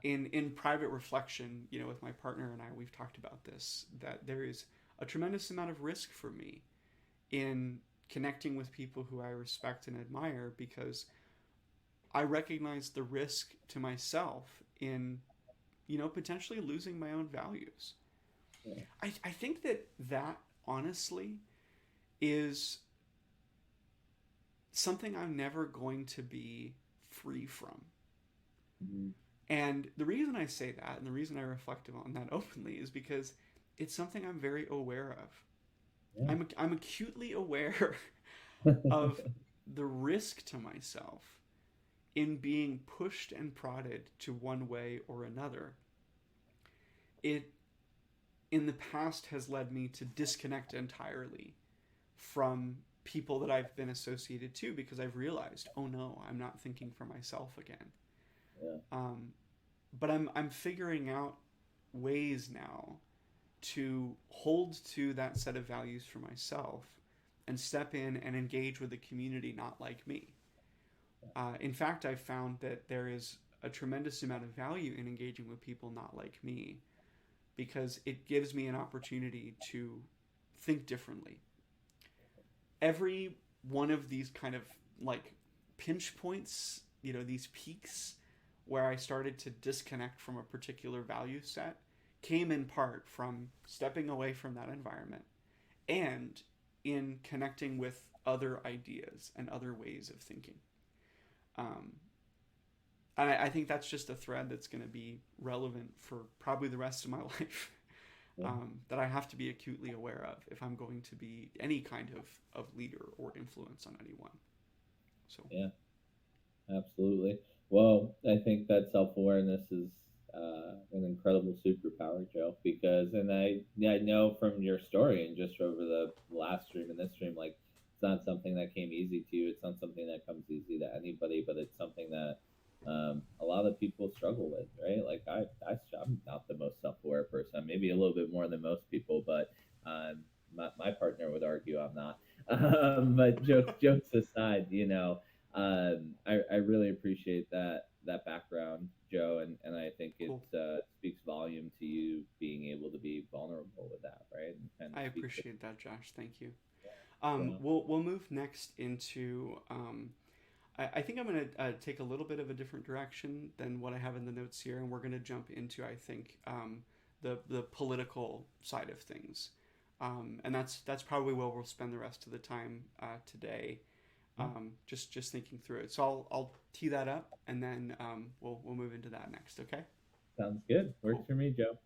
in private reflection, with my partner and I, we've talked about this, that there is a tremendous amount of risk for me in connecting with people who I respect and admire, because I recognize the risk to myself in, potentially losing my own values. Yeah. I think that honestly is something I'm never going to be free from. Mhm. And the reason I say that, and the reason I reflect on that openly, is because it's something I'm very aware of. Yeah. I'm acutely aware of the risk to myself in being pushed and prodded to one way or another. It, in the past, has led me to disconnect entirely from people that I've been associated to, because I've realized, oh no, I'm not thinking for myself again. Yeah. Um, but I'm figuring out ways now to hold to that set of values for myself and step in and engage with a community not like me. In fact, I've found that there is a tremendous amount of value in engaging with people not like me, because it gives me an opportunity to think differently. Every one of these kind of like pinch points, these peaks where I started to disconnect from a particular value set, came in part from stepping away from that environment and in connecting with other ideas and other ways of thinking. Um, and I think that's just a thread that's going to be relevant for probably the rest of my life. Yeah. That I have to be acutely aware of if I'm going to be any kind of leader or influence on anyone. So, Yeah. Absolutely. Well, I think that self awareness is an incredible superpower, Joe. Because, and I know from your story and just over the last stream and this stream, like it's not something that came easy to you. It's not something that comes easy to anybody, but it's something that a lot of people struggle with, right? Like I'm not the most self aware person. Maybe a little bit more than most people, but my partner would argue I'm not. But jokes aside, I really appreciate that background, Joe, and I think it cool. speaks volume to you being able to be vulnerable with that, right? And kind of I speak to appreciate that, Josh. Thank you. so We'll move next into. I think I'm going to take a little bit of a different direction than what I have in the notes here, and we're going to jump into, I think, the political side of things, and that's probably where we'll spend the rest of the time today. yeah, Just thinking through it. So I'll tee that up, and then we'll move into that next. Okay. sounds good. Works Cool. for me, Joe.